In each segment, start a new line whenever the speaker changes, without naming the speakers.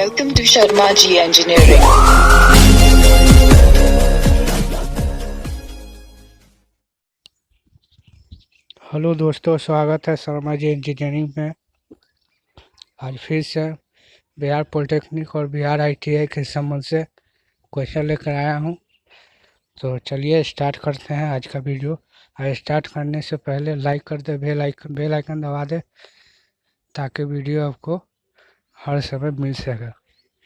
Welcome to Sharma Ji Engineering.
Hello दोस्तों, स्वागत है शर्मा जी इंजीनियरिंग में। आज फिर से बिहार पॉलिटेक्निक और बिहार आईटीआई के संबंध से क्वेश्चन लेकर आया हूं। तो चलिए स्टार्ट करते हैं आज का वीडियो। और स्टार्ट करने से पहले लाइक कर दे, बेल आइकन दबा दे ताकि वीडियो आपको हर समय मिल सके।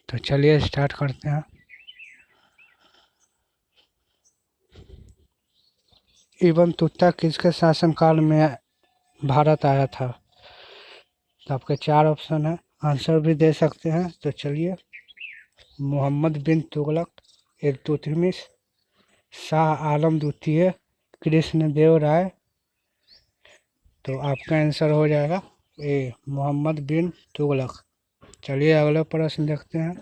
तो चलिए स्टार्ट करते हैं। इब्न तुता किसके शासनकाल में भारत आया था? तो आपके 4 ऑप्शन है, आंसर भी दे सकते हैं। तो चलिए, मोहम्मद बिन तुगलक, इल्तुतमिश, शाह आलम द्वितीय, कृष्णदेव राय। तो आपका आंसर हो जाएगा ए, मोहम्मद बिन तुगलक। चलिए अगला प्रश्न देखते हैं।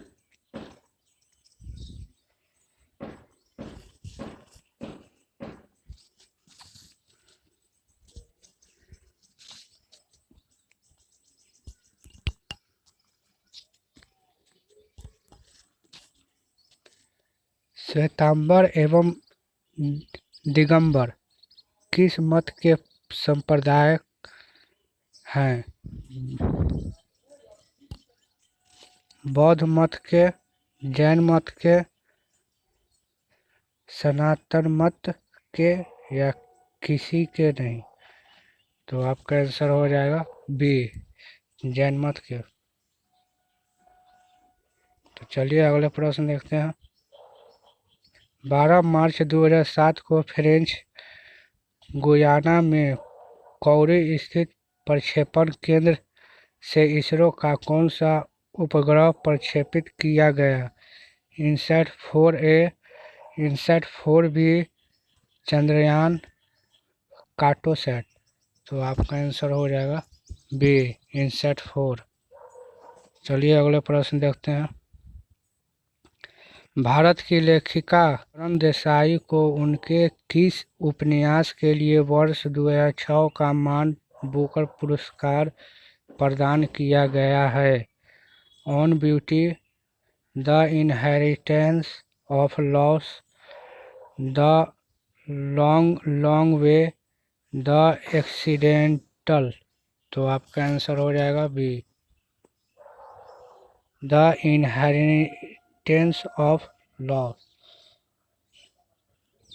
श्वेतांबर एवं दिगंबर किस मत के संप्रदाय हैं? बौद्ध मत के, जैन मत के, सनातन मत के, या किसी के नहीं? तो आपका आंसर हो जाएगा बी, जैन मत के। तो चलिए अगले प्रश्न देखते हैं। 12 मार्च 2007 को फ्रेंच गुयाना में कौरी स्थित प्रक्षेपण केंद्र से इसरो का कौन सा उपग्रह प्रक्षेपित किया गया? INSAT 4A, INSAT 4B, Chandrayaan, Cartosat. तो आपका आंसर हो जाएगा बी, इनसैट 4। चलिए अगले प्रश्न देखते हैं। भारत की लेखिका करण देसाई को उनके किस उपन्यास के लिए वर्ष 2006 का मान बुकर पुरस्कार प्रदान किया गया है? On beauty, the inheritance of loss, the long way, the accidental. तो आपका आंसर हो जाएगा B, the inheritance of loss.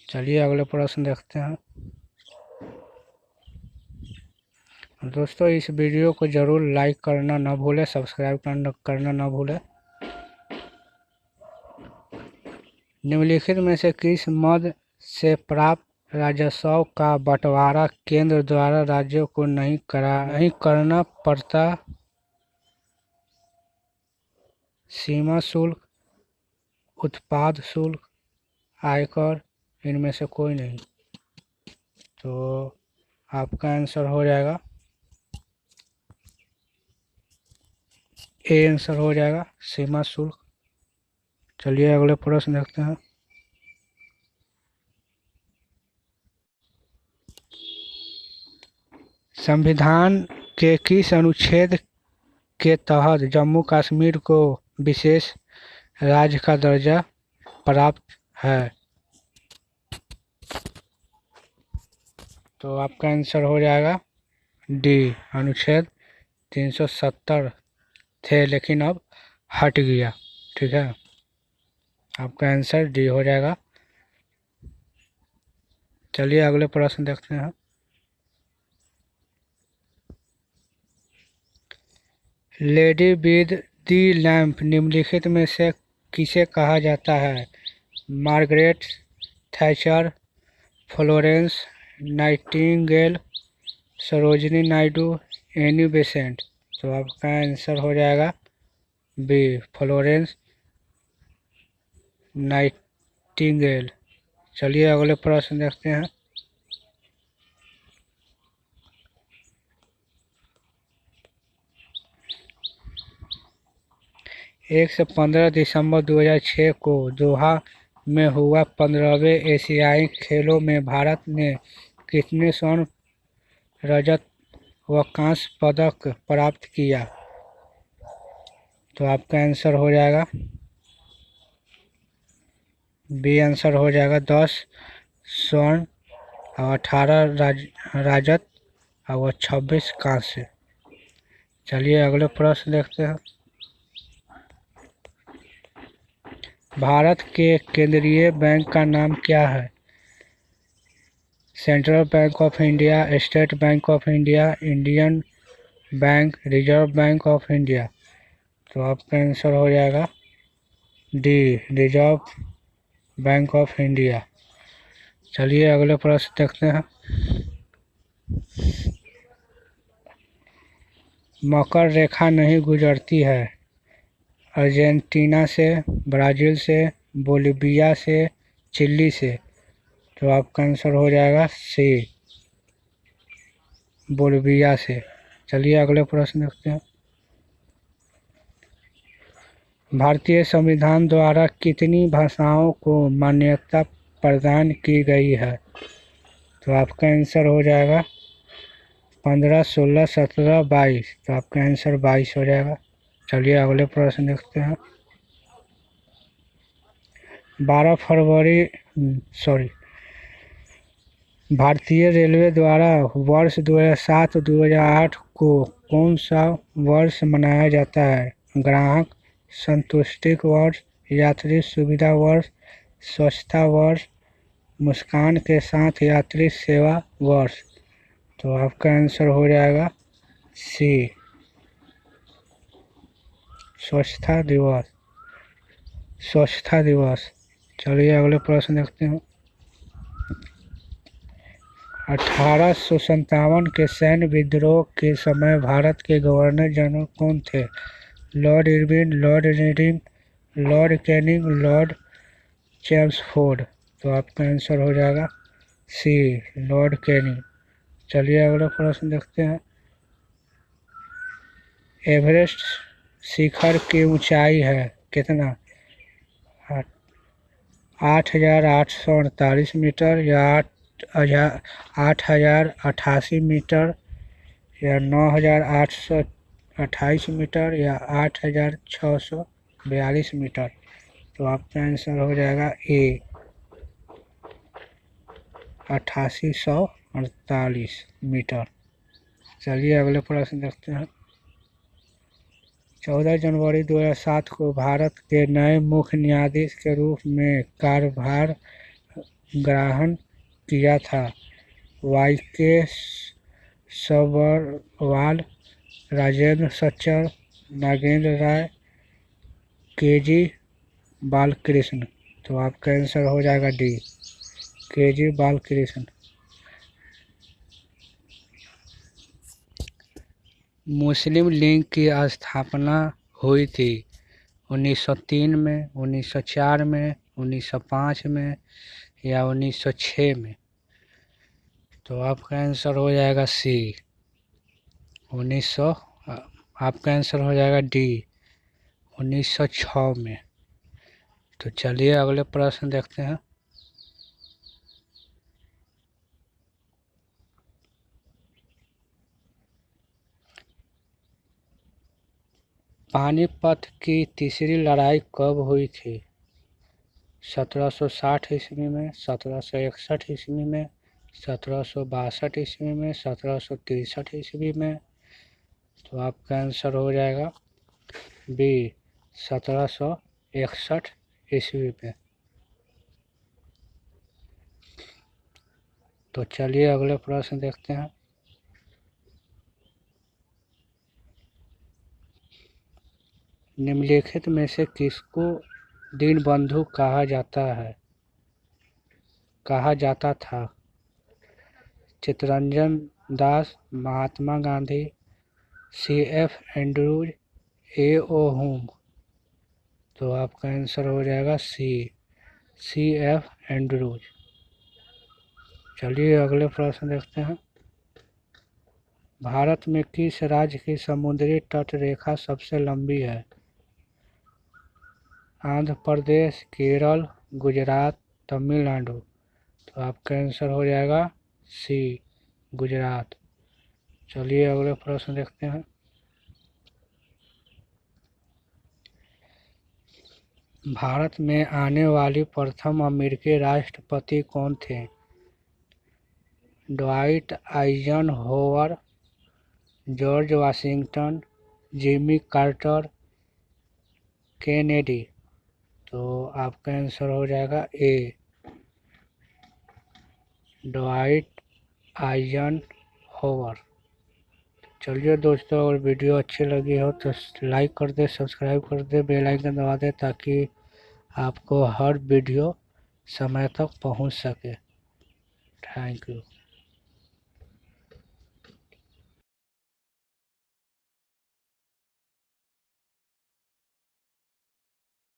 चलिए अगले प्रश्न देखते हैं। दोस्तों, इस वीडियो को जरूर लाइक करना ना भूलें, सब्सक्राइब करना ना भूलें। निम्नलिखित में से किस मद से प्राप्त राजस्व का बंटवारा केंद्र द्वारा राज्यों को नहीं करना पड़ता? सीमा शुल्क, उत्पाद शुल्क, आयकर, इनमें से कोई नहीं? तो आपका आंसर हो जाएगा ए, आंसर हो जाएगा सीमा शुल्क। चलिए अगले प्रश्न देखते हैं। संविधान के किस अनुच्छेद के तहत जम्मू कश्मीर को विशेष राज्य का दर्जा प्राप्त है? तो आपका आंसर हो जाएगा डी, अनुच्छेद 370 थे लेकिन अब हट गया। ठीक है, आपका आंसर डी हो जाएगा। चलिए अगले प्रश्न देखते हैं। लेडी विद दी लैंप निम्नलिखित में से किसे कहा जाता है? Margaret Thatcher, Florence Nightingale, Sarojini Naidu, Annie Besant. तो आपका आंसर हो जाएगा बी, फ्लोरेंस नाइटिंगेल। चलिए अगले प्रश्न देखते हैं। 1 से 15 दिसंबर 2006 को दोहा में हुआ 15वें एशियाई खेलों में भारत ने कितने स्वर्ण, रजत व कांस्य पदक प्राप्त किया? तो आपका आंसर हो जाएगा बी आंसर हो जाएगा 10 स्वर्ण और 18 राजत और 26 कांस्य। चलिए अगले प्रश्न देखते हैं। भारत के केंद्रीय बैंक का नाम क्या है? Central bank of India, state bank of India, Indian bank, reserve bank of India. तो आपका आंसर हो जाएगा D, reserve bank of India. चलिए अगले प्रश्न देखते हैं। मकर रेखा नहीं गुजरती है अर्जेंटीना से, ब्राज़ील से, बोलिविया से, चिली से। तो आपका आंसर हो जाएगा सी, बोलिविया से। चलिए अगले प्रश्न देखते हैं। भारतीय संविधान द्वारा कितनी भाषाओं को मान्यता प्रदान की गई है? तो आपका आंसर हो जाएगा 15, 16, 17, 22। तो आपका आंसर 22 हो जाएगा। चलिए अगले प्रश्न देखते हैं। 12 फरवरी भारतीय रेलवे द्वारा वर्ष 2007-2008 को कौन सा वर्ष मनाया जाता है? ग्राहक संतुष्टि वर्ष, यात्री सुविधा वर्ष, स्वच्छता वर्ष, मुस्कान के साथ यात्री सेवा वर्ष। तो आपका आंसर हो जाएगा सी, स्वच्छता दिवस, स्वच्छता दिवस। चलिए अगले प्रश्न देखते हैं। 1857 के सैन्य विद्रोह के समय भारत के गवर्नर जनरल कौन थे? Lord Irwin, Lord reading, Lord Canning, Lord Chelmsford. तो आपका आंसर हो जाएगा सी, लॉर्ड कैनिंग। चलिए अगला प्रश्न देखते हैं। एवरेस्ट शिखर की ऊंचाई है कितना? 8,848 मीटर या 8,088 मीटर या 9,828 मीटर या 8,642 मीटर। तो आपका आंसर हो जाएगा ए, 8,848 मीटर। चलिए अगले प्रश्न देखते हैं। 14 जनवरी 2007 को भारत के नए मुख्य न्यायाधीश के रूप में कार्यभार ग्रहण किया था। वाई.के. सब्बरवाल, राजेंद्र सच्चर, नागेंद्र राय, के.जी. बालकृष्ण। तो आपका आंसर हो जाएगा डी, के.जी. बालकृष्ण। मुस्लिम लीग की स्थापना हुई थी 1903 में, 1904 में, 1905 में या 1906 में। तो आपका आंसर हो जाएगा सी, 1900। आपका आंसर हो जाएगा डी, 1906 में। तो चलिए अगले प्रश्न देखते हैं। पानीपत की तीसरी लड़ाई कब हुई थी? 1760 ईस्वी में, 1761 ईस्वी में, 1762 ईस्वी में, 1763 ईस्वी में। तो आपका आंसर हो जाएगा बी, 1761 ईस्वी में। तो चलिए अगले प्रश्न देखते हैं। निम्नलिखित में से किसको दीनबंधु कहा जाता था? Chittaranjan Das, Mahatma Gandhi, C.F. Andrews, A.O. Hume. तो आपका आंसर हो जाएगा सी, C.F. एंड्रूज। चलिए अगले प्रश्न देखते हैं। भारत में किस राज्य की समुद्री तट रेखा सबसे लंबी है? आंध्र प्रदेश, केरल, गुजरात, तमिलनाडु। तो आपका आंसर हो जाएगा सी, गुजरात। चलिए अगले प्रश्न देखते हैं। भारत में आने वाली प्रथम अमेरिकी राष्ट्रपति कौन थे? Dwight Eisenhower, George Washington, Jimmy Carter, Kennedy. तो आपका आंसर हो जाएगा ए, ड्वाइट आइजनहोवर। चलिए दोस्तों, अगर वीडियो अच्छी लगी हो तो लाइक कर दे, सब्सक्राइब कर दे, बेल आइकन दबा दे ताकि आपको हर वीडियो समय तक पहुंच सके। Thank you.